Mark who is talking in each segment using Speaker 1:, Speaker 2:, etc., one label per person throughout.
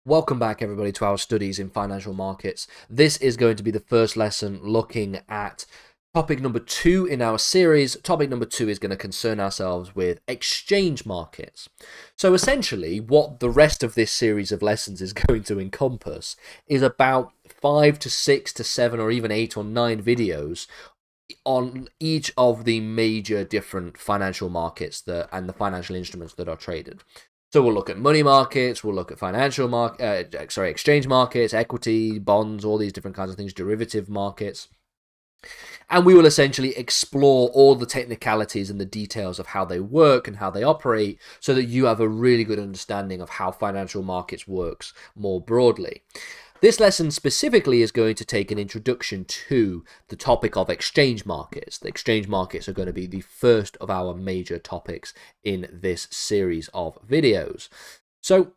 Speaker 1: Welcome back, everybody, to our studies in financial markets. This is going to be the first lesson looking at topic number 2 in our series. Topic number 2 is going to concern ourselves with exchange markets. So essentially, what the rest of this series of lessons is going to encompass is about 5 to 6 to 7 or even 8 or 9 videos on each of the major different financial markets and the financial instruments that are traded. So we'll look at money markets, we'll look at exchange markets, equity, bonds, all these different kinds of things, derivative markets. And we will essentially explore all the technicalities and the details of how they work and how they operate so that you have a really good understanding of how financial markets works more broadly. This lesson specifically is going to take an introduction to the topic of exchange markets. The exchange markets are going to be the first of our major topics in this series of videos. So,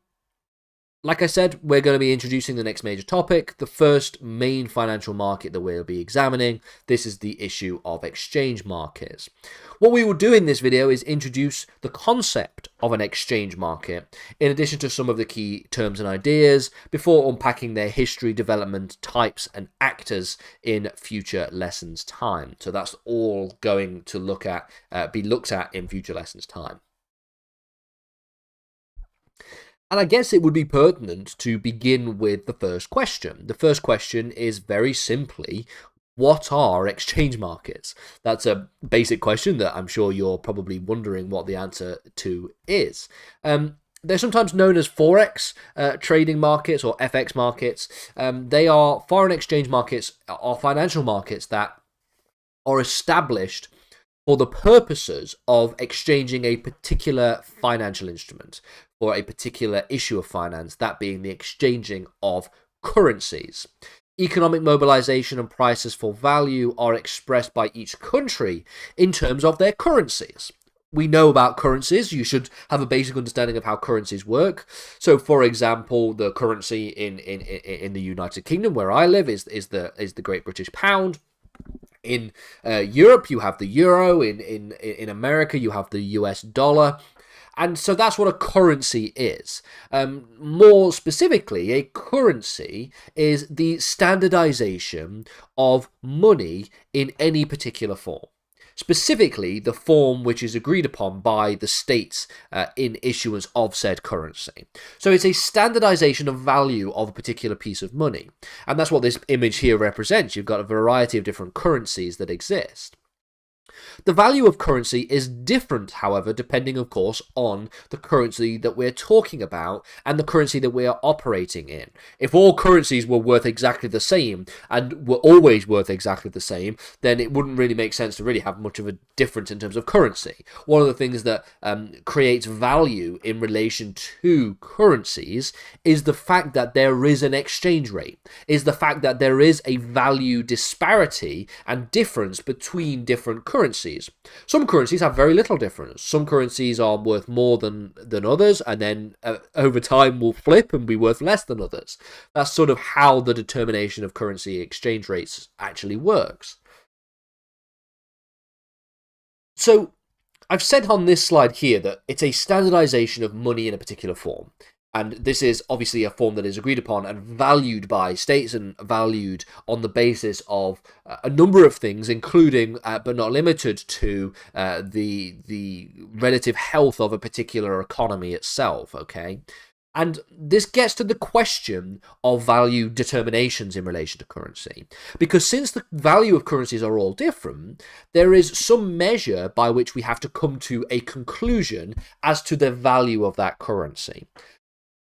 Speaker 1: like I said, we're going to be introducing the next major topic, the first main financial market that we'll be examining. This is the issue of exchange markets. What we will do in this video is introduce the concept of an exchange market, in addition to some of the key terms and ideas, before unpacking their history, development, types, and actors in future lessons' time. So that's all going to be looked at in future lessons' time. And I guess it would be pertinent to begin with the first question. The first question is very simply, what are exchange markets? That's a basic question that I'm sure you're probably wondering what the answer to is. They're sometimes known as Forex trading markets or FX markets. They are foreign exchange markets or financial markets that are established for the purposes of exchanging a particular financial instrument or a particular issue of finance, that being the exchanging of currencies. Economic mobilization and prices for value are expressed by each country in terms of their currencies. We know about currencies. You should have a basic understanding of how currencies work. So, for example, the currency in the United Kingdom, where I live, is the Great British Pound. In Europe, you have the euro. In America, you have the US dollar. And so that's what a currency is. More specifically, a currency is the standardization of money in any particular form. Specifically, the form which is agreed upon by the states in issuance of said currency. So it's a standardization of value of a particular piece of money. And that's what this image here represents. You've got a variety of different currencies that exist. The value of currency is different, however, depending, of course, on the currency that we're talking about and the currency that we are operating in. If all currencies were worth exactly the same and were always worth exactly the same, then it wouldn't really make sense to really have much of a difference in terms of currency. One of the things that creates value in relation to currencies is the fact that there is an exchange rate, is the fact that there is a value disparity and difference between different currencies. Some currencies have very little difference. Some currencies are worth more than others, and then over time will flip and be worth less than others. That's sort of how the determination of currency exchange rates actually works. So I've said on this slide here that it's a standardization of money in a particular form. And this is obviously a form that is agreed upon and valued by states and valued on the basis of a number of things, including, but not limited to, the relative health of a particular economy itself, okay? And this gets to the question of value determinations in relation to currency. Because since the value of currencies are all different, there is some measure by which we have to come to a conclusion as to the value of that currency.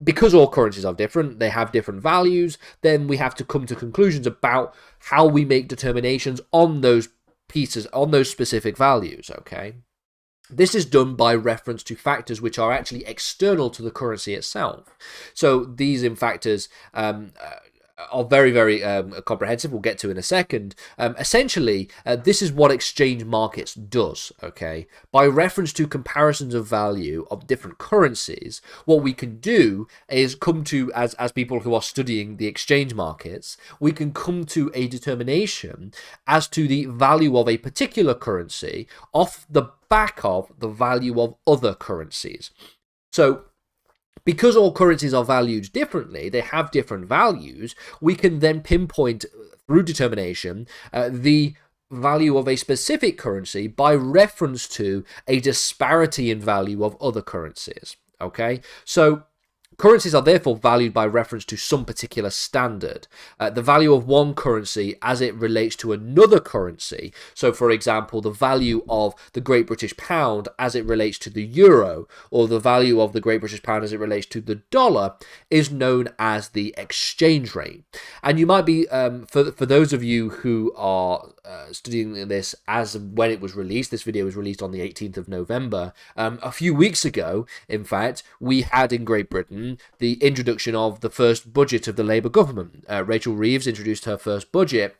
Speaker 1: Because all currencies are different, they have different values, then we have to come to conclusions about how we make determinations on those pieces, on those specific values, okay? This is done by reference to factors which are actually external to the currency itself. So these factors are very, very comprehensive. We'll get to in a second. Essentially, this is what exchange markets does, okay? By reference to comparisons of value of different currencies, what we can do is come to, as people who are studying the exchange markets, we can come to a determination as to the value of a particular currency off the back of the value of other currencies. So Because all currencies are valued differently, they have different values, we can then pinpoint through determination the value of a specific currency by reference to a disparity in value of other currencies. Okay, so currencies are therefore valued by reference to some particular standard. The value of one currency as it relates to another currency. So, for example, the value of the Great British Pound as it relates to the euro, or the value of the Great British Pound as it relates to the dollar, is known as the exchange rate. And you might be, for those of you who are studying this as when it was released, this video was released on the 18th of November. A few weeks ago, in fact, we had in Great Britain the introduction of the first budget of the Labour government. Rachel Reeves introduced her first budget,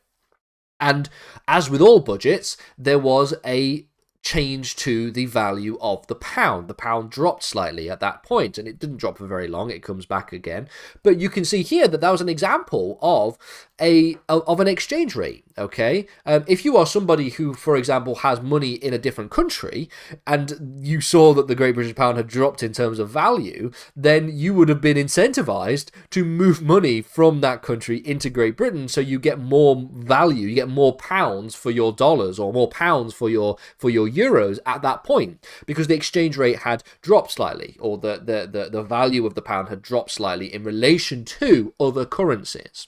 Speaker 1: and as with all budgets, there was a change to the value of the pound. The pound dropped slightly at that point, and it didn't drop for very long. It comes back again. But you can see here that was an example of an exchange rate. Okay, if you are somebody who, for example, has money in a different country, and you saw that the Great British Pound had dropped in terms of value, then you would have been incentivized to move money from that country into Great Britain, so you get more value, you get more pounds for your dollars, or more pounds for your euros at that point, because the exchange rate had dropped slightly, or the value of the pound had dropped slightly in relation to other currencies.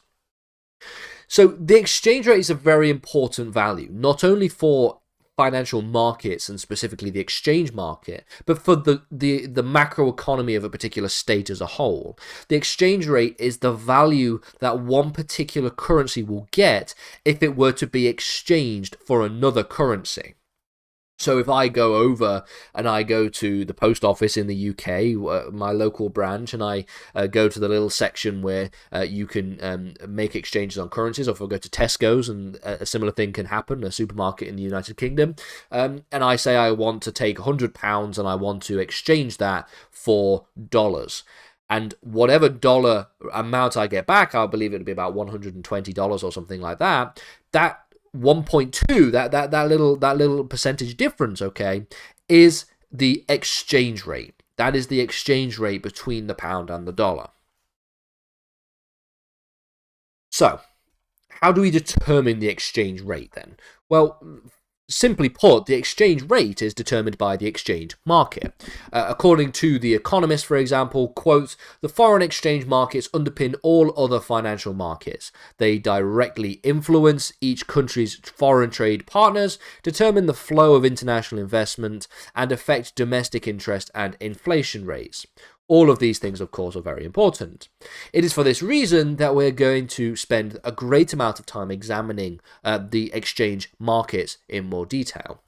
Speaker 1: So the exchange rate is a very important value, not only for financial markets and specifically the exchange market, but for the macro economy of a particular state as a whole. The exchange rate is the value that one particular currency will get if it were to be exchanged for another currency. So if I go over and I go to the post office in the UK, my local branch, and I go to the little section where you can make exchanges on currencies, or if I go to Tesco's and a similar thing can happen, a supermarket in the United Kingdom, and I say I want to take £100 and I want to exchange that for dollars. And whatever dollar amount I get back, I believe it would be about $120 or something like that, that 1.2, that little percentage difference, okay, is the exchange rate. That is the exchange rate between the pound and the dollar. So, how do we determine the exchange rate then? Well, simply put, the exchange rate is determined by the exchange market. According to The Economist, for example, quote, "The foreign exchange markets underpin all other financial markets. They directly influence each country's foreign trade partners, determine the flow of international investment, and affect domestic interest and inflation rates." All of these things, of course, are very important. It is for this reason that we're going to spend a great amount of time examining the exchange markets in more detail.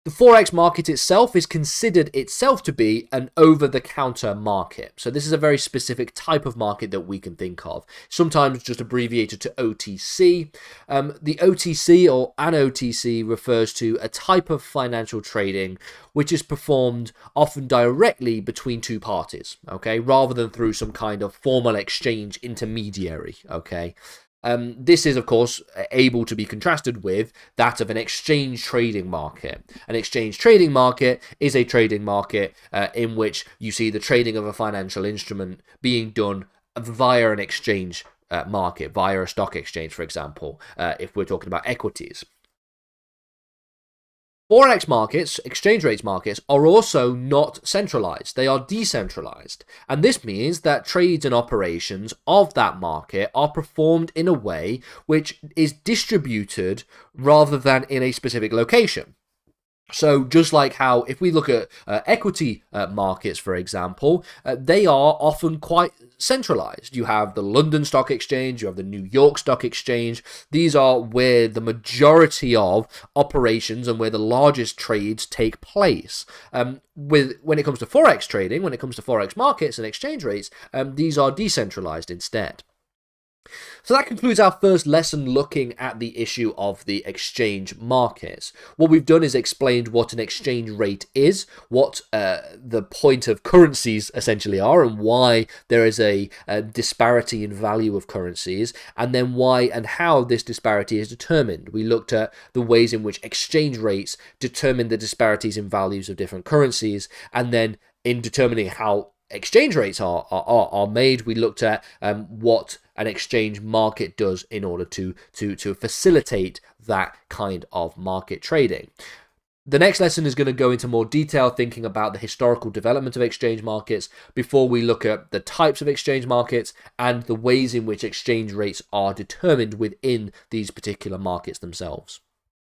Speaker 1: The Forex market itself is considered itself to be an over-the-counter market. So this is a very specific type of market that we can think of, sometimes just abbreviated to OTC. The OTC or an OTC refers to a type of financial trading which is performed often directly between two parties, okay, rather than through some kind of formal exchange intermediary, okay. This is, of course, able to be contrasted with that of an exchange trading market. An exchange trading market is a trading market in which you see the trading of a financial instrument being done via an exchange market, via a stock exchange, for example, if we're talking about equities. Forex markets, exchange rates markets, are also not centralized. They are decentralized. And this means that trades and operations of that market are performed in a way which is distributed rather than in a specific location. So just like how if we look at equity markets, for example, they are often quite centralized. You have the London Stock Exchange, you have the New York Stock Exchange. These are where the majority of operations and where the largest trades take place. When it comes to Forex trading, when it comes to Forex markets and exchange rates, these are decentralized instead. So that concludes our first lesson looking at the issue of the exchange markets. What we've done is explained what an exchange rate is, what the point of currencies essentially are, and why there is a disparity in value of currencies, and then why and how this disparity is determined. We looked at the ways in which exchange rates determine the disparities in values of different currencies, and then in determining how exchange rates are made. We looked at what an exchange market does in order to facilitate that kind of market trading. The next lesson is going to go into more detail, thinking about the historical development of exchange markets before we look at the types of exchange markets and the ways in which exchange rates are determined within these particular markets themselves.